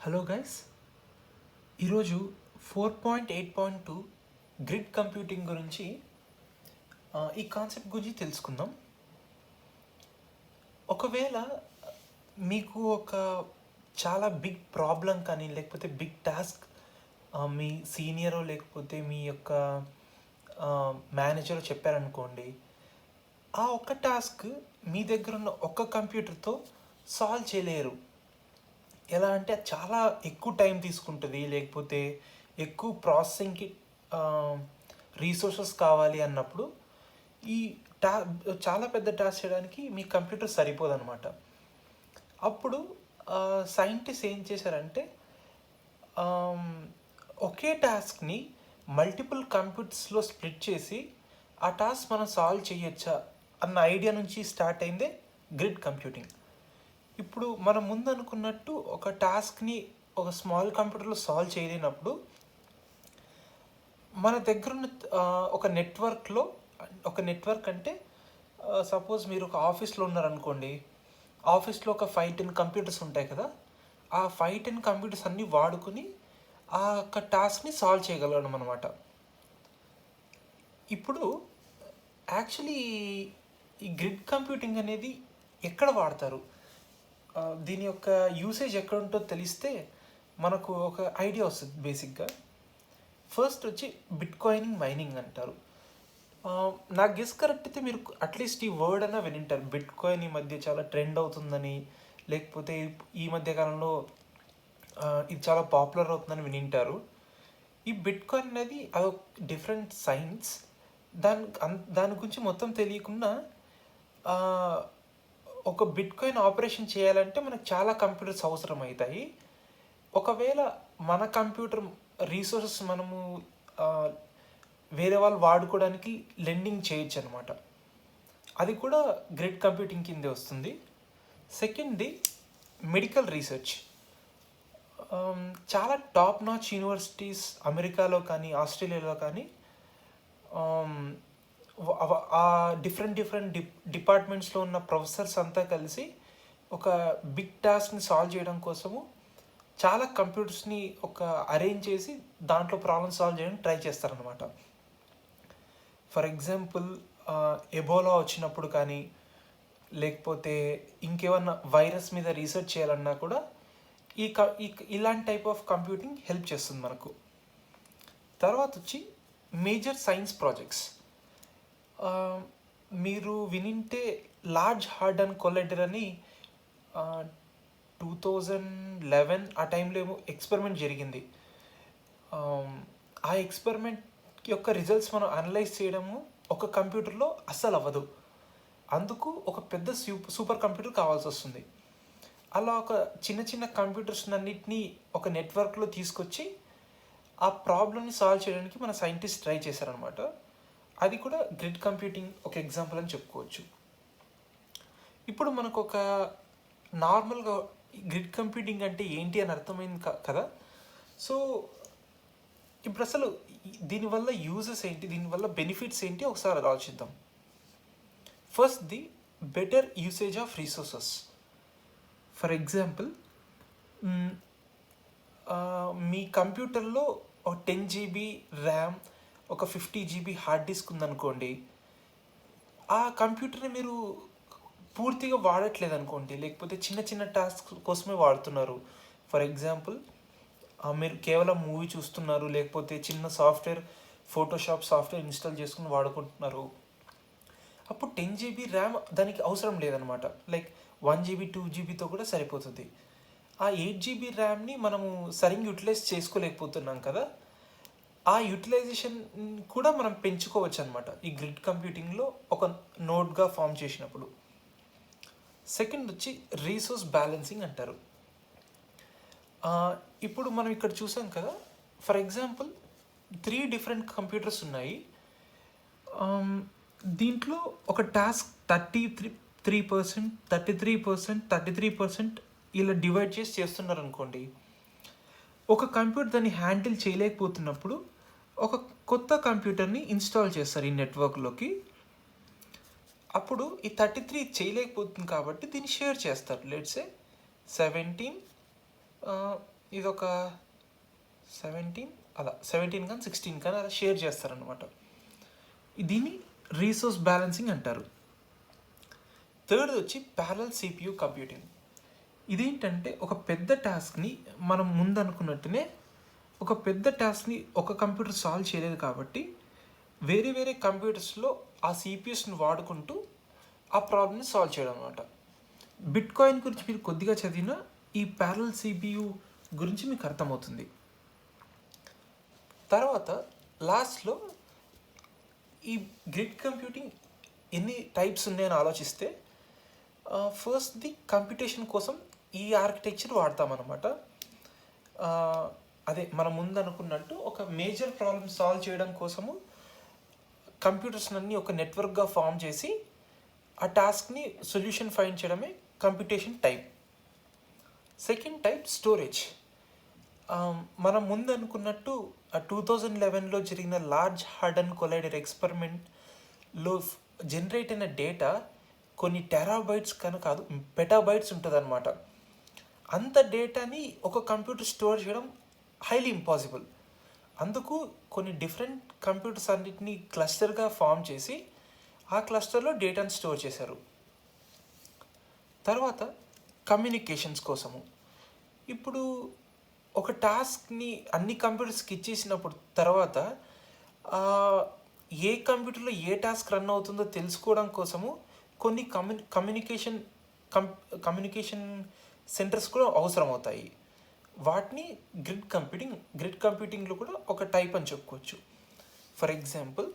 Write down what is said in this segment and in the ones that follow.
Hello guys, ఈరోజు 4.8.2 grid computing గురించి ఈ కాన్సెప్ట్ గురించి తెలుసుకుందాం. ఒకవేళ మీకు ఒక చాలా బిగ్ ప్రాబ్లం కానీ లేకపోతే బిగ్ టాస్క్ మీ సీనియరో లేకపోతే మీ యొక్క మేనేజర్ చెప్పారనుకోండి, ఆ ఒక్క టాస్క్ మీ దగ్గర ఉన్న ఒక్క కంప్యూటర్తో సాల్వ్ చేయలేరు. ఎలా అంటే చాలా ఎక్కువ టైం తీసుకుంటుంది, లేకపోతే ఎక్కువ ప్రాసెసింగ్కి రీసోర్సెస్ కావాలి అన్నప్పుడు ఈ టా చాలా పెద్ద టాస్క్ చేయడానికి మీ కంప్యూటర్ సరిపోదన్నమాట. అప్పుడు సైంటిస్ట్ ఏం చేశారంటే ఒకే టాస్క్ని మల్టిపుల్ కంప్యూటర్స్లో స్ప్లిట్ చేసి ఆ టాస్క్ మనం సాల్వ్ చేయొచ్చా అన్న ఐడియా నుంచి స్టార్ట్ అయిందే గ్రిడ్ కంప్యూటింగ్. ఇప్పుడు మనం ముందు అనుకున్నట్టు ఒక టాస్క్ని ఒక స్మాల్ కంప్యూటర్లో సాల్వ్ చేయలేనప్పుడు మన దగ్గర ఉన్న ఒక నెట్వర్క్ అంటే సపోజ్ మీరు ఒక ఆఫీస్లో ఉన్నారనుకోండి, ఆఫీస్లో ఒక 5-10 కంప్యూటర్స్ ఉంటాయి కదా, ఆ 5-10 కంప్యూటర్స్ అన్నీ వాడుకొని ఆ యొక్క టాస్క్ని సాల్వ్ చేయగలం అనమాట. ఇప్పుడు యాక్చువల్లీ ఈ గ్రిడ్ కంప్యూటింగ్ అనేది ఎక్కడ వాడతారు, దీని యొక్క యూసేజ్ ఎక్కడ ఉంటుందో తెలిస్తే మనకు ఒక ఐడియా వస్తుంది. బేసిక్గా ఫస్ట్ వచ్చి బిట్కాయిన్ మైనింగ్ అంటారు. నాకు గెస్ కరెక్ట్ అయితే మీరు అట్లీస్ట్ ఈ వర్డ్ అయినా వినింటారు. బిట్కాయిన్ ఈ మధ్య చాలా ట్రెండ్ అవుతుందని, లేకపోతే ఈ మధ్య కాలంలో ఇది చాలా పాపులర్ అవుతుందని వినింటారు. ఈ బిట్కాయిన్ అనేది అదొక డిఫరెంట్ సైన్స్. దాని గురించి మొత్తం తెలియకుండా ఒక బిట్కాయిన్ ఆపరేషన్ చేయాలంటే మనకు చాలా కంప్యూటర్స్ అవసరం అవుతాయి. ఒకవేళ మన కంప్యూటర్ రీసోర్సెస్ మనము వేరే వాళ్ళు వాడుకోవడానికి లెండింగ్ చేయొచ్చు అనమాట. అది కూడా గ్రిడ్ కంప్యూటింగ్ కిందే వస్తుంది. సెకండ్ది మెడికల్ రీసెర్చ్. చాలా టాప్ నాచ్ యూనివర్సిటీస్ అమెరికాలో కానీ ఆస్ట్రేలియాలో కానీ ఆ డిఫరెంట్ డిపార్ట్మెంట్స్లో ఉన్న ప్రొఫెసర్స్ అంతా కలిసి ఒక బిగ్ టాస్క్ని సాల్వ్ చేయడం కోసము చాలా కంప్యూటర్స్ని అరేంజ్ చేసి దాంట్లో ప్రాబ్లమ్ సాల్వ్ చేయడానికి ట్రై చేస్తారనమాట. ఫర్ ఎగ్జాంపుల్ ఎబోలా వచ్చినప్పుడు కానీ, లేకపోతే ఇంకేమన్నా వైరస్ మీద రీసెర్చ్ చేయాలన్నా కూడా ఇలాంటి టైప్ ఆఫ్ కంప్యూటింగ్ హెల్ప్ చేస్తుంది మనకు. తర్వాత వచ్చి మేజర్ సైన్స్ ప్రాజెక్ట్స్. మీరు వినింటే లార్జ్ హార్డన్ కొలైడర్ అని 2011 ఆ టైంలో ఏమో ఎక్స్పెరిమెంట్ జరిగింది. ఆ ఎక్స్పెరిమెంట్ యొక్క రిజల్ట్స్ మనం అనలైజ్ చేయడము ఒక కంప్యూటర్లో అస్సలు అవ్వదు. అందుకు ఒక పెద్ద సూపర్ కంప్యూటర్ కావాల్సి వస్తుంది. అలా ఒక చిన్న కంప్యూటర్స్ అన్నిటినీ ఒక నెట్వర్క్లో తీసుకొచ్చి ఆ ప్రాబ్లమ్ని సాల్వ్ చేయడానికి మన సైంటిస్ట్ ట్రై చేశారనమాట. అది కూడా గ్రిడ్ కంప్యూటింగ్ ఒక ఎగ్జాంపుల్ అని చెప్పుకోవచ్చు. ఇప్పుడు మనకు ఒక నార్మల్గా గ్రిడ్ కంప్యూటింగ్ అంటే ఏంటి అని అర్థమైంది కదా. సో ఇప్పుడు అసలు దీనివల్ల యూజెస్ ఏంటి, దీనివల్ల బెనిఫిట్స్ ఏంటి ఒకసారి ఆలోచిద్దాం. First the better usage of resources. For example, మీ కంప్యూటర్లో ఒక 10 GB ర్యామ్, ఒక 50 GB హార్డ్ డిస్క్ ఉందనుకోండి. ఆ కంప్యూటర్ని మీరు పూర్తిగా వాడట్లేదు అనుకోండి, లేకపోతే చిన్న టాస్క్ కోసమే వాడుతున్నారు. ఫర్ ఎగ్జాంపుల్, మీరు కేవలం మూవీ చూస్తున్నారు, లేకపోతే చిన్న సాఫ్ట్వేర్ ఫోటోషాప్ సాఫ్ట్వేర్ ఇన్స్టాల్ చేసుకుని వాడుకుంటున్నారు. అప్పుడు 10 GB ర్యామ్ దానికి అవసరం లేదనమాట. లైక్ 1 GB 2 GBతో కూడా సరిపోతుంది. ఆ 8 GB ర్యామ్ని మనము సరిగ్గా యూటిలైజ్ చేసుకోలేకపోతున్నాం కదా. ఆ యూటిలైజేషన్ కూడా మనం పెంచుకోవచ్చు అనమాట ఈ గ్రిడ్ కంప్యూటింగ్లో ఒక నోడ్గా ఫామ్ చేసినప్పుడు. సెకండ్ వచ్చి రీసోర్స్ బ్యాలెన్సింగ్ అంటారు. ఇప్పుడు మనం ఇక్కడ చూసాం కదా, ఫర్ ఎగ్జాంపుల్ 3 డిఫరెంట్ కంప్యూటర్స్ ఉన్నాయి. దీంట్లో ఒక టాస్క్ 33%, 33%, 33% ఇలా డివైడ్ చేసి చేస్తున్నారు అనుకోండి. ఒక కంప్యూటర్ దాన్ని హ్యాండిల్ చేయలేకపోతున్నప్పుడు ఒక కొత్త కంప్యూటర్ని ఇన్స్టాల్ చేస్తారు ఈ నెట్వర్క్లోకి. అప్పుడు ఈ 33 చేయలేకపోతుంది కాబట్టి దీన్ని షేర్ చేస్తారు. లెట్స్ సే 17 ఇది ఒక 17 అలా 17 కానీ 16 కానీ అలా షేర్ చేస్తారనమాట. దీన్ని రీసోర్స్ బ్యాలెన్సింగ్ అంటారు. థర్డ్ వచ్చి ప్యారలల్ సిపియు కంప్యూటింగ్. ఇదేంటంటే ఒక పెద్ద టాస్క్ని మనం ముందు అనుకున్నట్టునే ఒక పెద్ద టాస్క్ని ఒక కంప్యూటర్ సాల్వ్ చేయలేదు కాబట్టి వేరే వేరే కంప్యూటర్స్లో ఆ సిపియూస్ని వాడుకుంటూ ఆ ప్రాబ్లమ్ని సాల్వ్ చేయడం అనమాట. బిట్ కాయిన్ గురించి మీరు కొద్దిగా చదివినా ఈ ప్యారలల్ సిపియు గురించి మీకు అర్థమవుతుంది. తర్వాత లాస్ట్లో ఈ గ్రిడ్ కంప్యూటింగ్ ఎన్ని టైప్స్ ఉన్నాయని ఆలోచిస్తే ఫస్ట్ది కంప్యూటేషన్ కోసం ఈ ఆర్కిటెక్చర్ వాడతామన్నమాట. అదే మనం ముందు అనుకున్నట్టు ఒక మేజర్ ప్రాబ్లమ్ సాల్వ్ చేయడం కోసము కంప్యూటర్స్ అన్నీ ఒక నెట్వర్క్గా ఫామ్ చేసి ఆ టాస్క్ని సొల్యూషన్ ఫైండ్ చేయడమే computation type. Second type storage. మనం ముందు అనుకున్నట్టు 2011లో జరిగిన లార్జ్ హార్డన్ కొలైడర్ ఎక్స్పెరిమెంట్లో జనరేట్ అయిన డేటా కొన్ని టెరాబైట్స్ కన్నా కాదు పెటాబైట్స్ ఉంటుంది అనమాట. అంత డేటాని ఒక కంప్యూటర్ స్టోర్ చేయడం హైలీ ఇంపాసిబుల్. అందుకు కొన్ని డిఫరెంట్ కంప్యూటర్స్ అన్నిటిని క్లస్టర్గా ఫామ్ చేసి ఆ క్లస్టర్లో డేటాను స్టోర్ చేశారు. తర్వాత కమ్యూనికేషన్స్ కోసము ఇప్పుడు ఒక టాస్క్ని అన్ని కంప్యూటర్స్కి ఇచ్చేసినప్పుడు తర్వాత ఏ కంప్యూటర్లో ఏ టాస్క్ రన్ అవుతుందో తెలుసుకోవడం కోసము కొన్ని కమ్యూనికేషన్ సెంటర్స్ కూడా అవసరం అవుతాయి. వాటిని గ్రిడ్ కంప్యూటింగ్లో కూడా ఒక టైప్ అని చెప్పుకోవచ్చు. ఫర్ ఎగ్జాంపుల్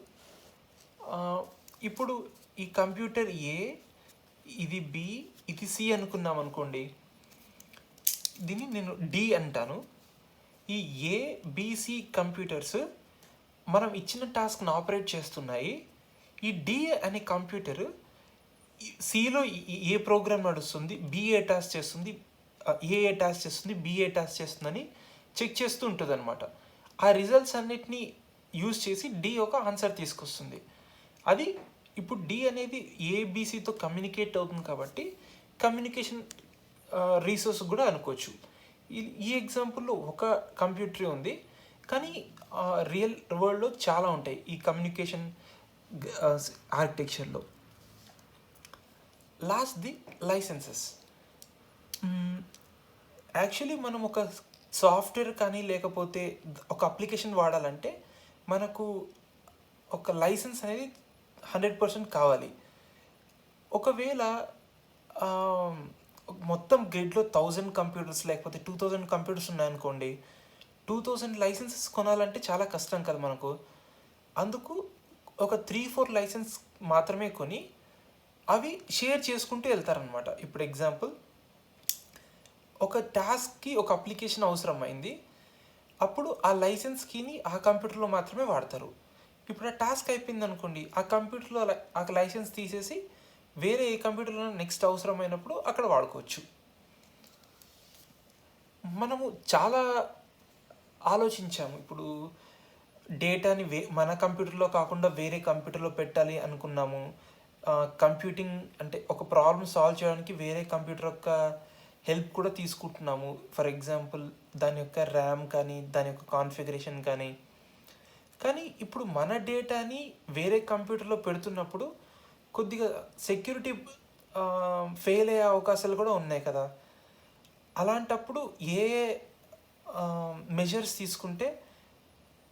ఇప్పుడు ఈ కంప్యూటర్ ఏ, ఇది బి, ఇది సి అనుకున్నాం అనుకోండి. దీన్ని నేను డి అంటాను. ఈ ఏ, బిసి కంప్యూటర్స్ మనం ఇచ్చిన టాస్క్ని ఆపరేట్ చేస్తున్నాయి. ఈ డి అనే కంప్యూటర్ సిలో ఏ ప్రోగ్రామ్ నడుస్తుంది, బి ఏ టాస్క్ చేస్తుంది, ఏ టాస్క్ చేస్తుంది, బి ఏ టాస్క్ చేస్తుందని చెక్ చేస్తూ ఉంటుంది అనమాట. ఆ రిజల్ట్స్ అన్నిటినీ యూజ్ చేసి డి ఒక ఆన్సర్ తీసుకొస్తుంది. అది ఇప్పుడు డి అనేది ఏబిసితో కమ్యూనికేట్ అవుతుంది కాబట్టి కమ్యూనికేషన్ రీసోర్స్ కూడా అనుకోవచ్చు. ఈ ఎగ్జాంపుల్లో ఒక కంప్యూటరే ఉంది, కానీ రియల్ వరల్డ్లో చాలా ఉంటాయి ఈ కమ్యూనికేషన్ ఆర్కిటెక్చర్లో. లాస్ట్ది లైసెన్సెస్. యాక్చువల్లీ మనం ఒక సాఫ్ట్వేర్ కానీ లేకపోతే ఒక అప్లికేషన్ వాడాలంటే మనకు ఒక లైసెన్స్ అనేది 100% కావాలి. ఒకవేళ మొత్తం గ్రిడ్లో 1000 కంప్యూటర్స్ లేకపోతే 2000 కంప్యూటర్స్ ఉన్నాయనుకోండి, 2000 లైసెన్సెస్ కొనాలంటే చాలా కష్టం కదా మనకు. అందుకు ఒక 3-4 లైసెన్స్ మాత్రమే కొని అవి షేర్ చేసుకుంటూ వెళ్తారనమాట. ఇప్పుడు ఎగ్జాంపుల్, ఒక టాస్క్కి ఒక అప్లికేషన్ అవసరం అయింది, అప్పుడు ఆ లైసెన్స్ కీని ఆ కంప్యూటర్లో మాత్రమే వాడతారు. ఇప్పుడు ఆ టాస్క్ అయిపోయింది అనుకోండి, ఆ కంప్యూటర్లో ఆ లైసెన్స్ తీసేసి వేరే ఏ కంప్యూటర్లో నెక్స్ట్ అవసరమైనప్పుడు అక్కడ వాడుకోవచ్చు. మనము చాలా ఆలోచించాము. ఇప్పుడు డేటాని మన కంప్యూటర్లో కాకుండా వేరే కంప్యూటర్లో పెట్టాలి అనుకున్నాము. కంప్యూటింగ్ అంటే ఒక ప్రాబ్లమ్ సాల్వ్ చేయడానికి వేరే కంప్యూటర్ యొక్క హెల్ప్ కూడా తీసుకుంటున్నాము. ఫర్ ఎగ్జాంపుల్ దాని యొక్క ర్యామ్ కానీ దాని యొక్క కాన్ఫిగరేషన్ కానీ ఇప్పుడు మన డేటాని వేరే కంప్యూటర్లో పెడుతున్నప్పుడు కొద్దిగా సెక్యూరిటీ ఫెయిల్ అయ్యే అవకాశాలు కూడా ఉన్నాయి కదా. అలాంటప్పుడు ఏ మెజర్స్ తీసుకుంటే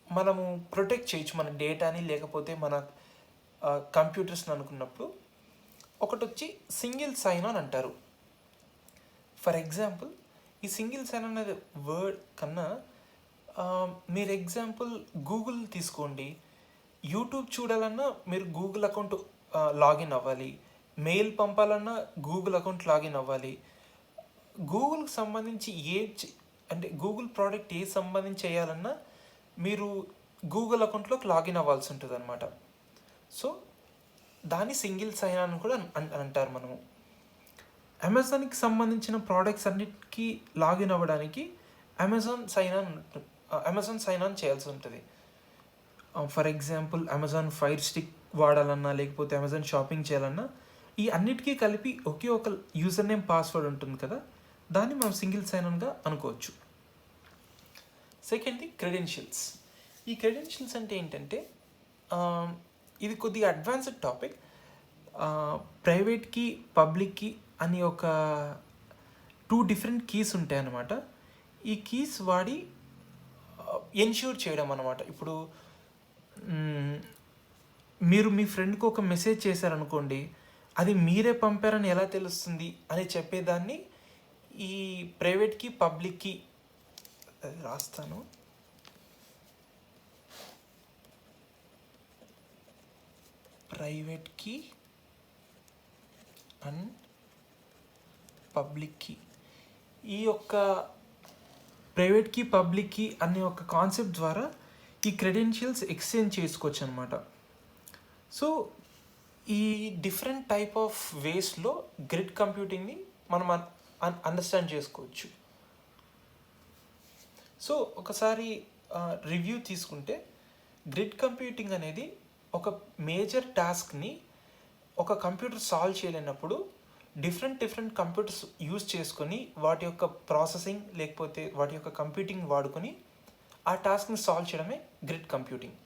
మనము ప్రొటెక్ట్ చేయొచ్చు మన డేటాని లేకపోతే మన కంప్యూటర్స్ని అనుకున్నప్పుడు, ఒకటి వచ్చి సింగిల్ సైన్ ఆన్ అంటారు. ఫర్ ఎగ్జాంపుల్ ఈ సింగిల్ సైన్ ఆన్ అనేది వర్డ్ కన్నా మీరు ఎగ్జాంపుల్ గూగుల్ తీసుకోండి. యూట్యూబ్ చూడాలన్నా మీరు గూగుల్ అకౌంట్ లాగిన్ అవ్వాలి, మెయిల్ పంపాలన్నా గూగుల్ అకౌంట్ లాగిన్ అవ్వాలి. గూగుల్కి సంబంధించి అంటే గూగుల్ ప్రోడక్ట్ సంబంధించి చేయాలన్నా మీరు గూగుల్ అకౌంట్లోకి లాగిన్ అవ్వాల్సి ఉంటుంది అనమాట. సో దాన్ని సింగిల్ సైన్ ఆన్ కూడా అంటారు మనము. అమెజాన్కి సంబంధించిన ప్రోడక్ట్స్ అన్నిటికీ లాగిన్ అవ్వడానికి అమెజాన్ సైన్ ఆన్ చేయాల్సి ఉంటుంది. For example Amazon Fire Stick వాడాలన్నా లేకపోతే అమెజాన్ షాపింగ్ చేయాలన్నా ఈ అన్నిటికీ కలిపి ఒకే ఒక యూజర్ నేమ్ పాస్వర్డ్ ఉంటుంది కదా, దాన్ని మనం సింగిల్ సైన్ ఆన్గా అనుకోవచ్చు. సెకండ్ది క్రెడెన్షియల్స్. ఈ క్రెడెన్షియల్స్ అంటే ఏంటంటే ఇది కొద్దిగా అడ్వాన్స్డ్ టాపిక్. ప్రైవేట్కి పబ్లిక్కి అని ఒక 2 డిఫరెంట్ కీస్ ఉంటాయి అన్నమాట. ఈ కీస్ వాడి ఎన్ష్యూర్ చేయడం అన్నమాట. ఇప్పుడు మీరు మీ ఫ్రెండ్కి ఒక మెసేజ్ చేశారనుకోండి, అది మీరే పంపారని ఎలా తెలుస్తుంది అని చెప్పేదాన్ని ఈ ప్రైవేట్కి పబ్లిక్కి రాస్తాను. ప్రైవేట్కి అండ్ పబ్లిక్కి, ఈ యొక్క ప్రైవేట్కి పబ్లిక్కి అనే ఒక కాన్సెప్ట్ ద్వారా ఈ క్రెడెన్షియల్స్ ఎక్స్చేంజ్ చేసుకోవచ్చు అనమాట. సో ఈ డిఫరెంట్ టైప్ ఆఫ్ వేస్లో గ్రిడ్ కంప్యూటింగ్ని మనం అండర్స్టాండ్ చేసుకోవచ్చు. సో ఒకసారి రివ్యూ తీసుకుంటే, గ్రిడ్ కంప్యూటింగ్ అనేది ఒక మేజర్ టాస్క్ని ఒక కంప్యూటర్ సాల్వ్ చేయలేనప్పుడు డిఫరెంట్ కంప్యూటర్స్ యూజ్ చేసుకొని వాటి యొక్క ప్రాసెసింగ్ లేకపోతే వాటి యొక్క కంప్యూటింగ్ వాడుకొని ఆ టాస్క్ని సాల్వ్ చేయడమే గ్రిడ్ కంప్యూటింగ్.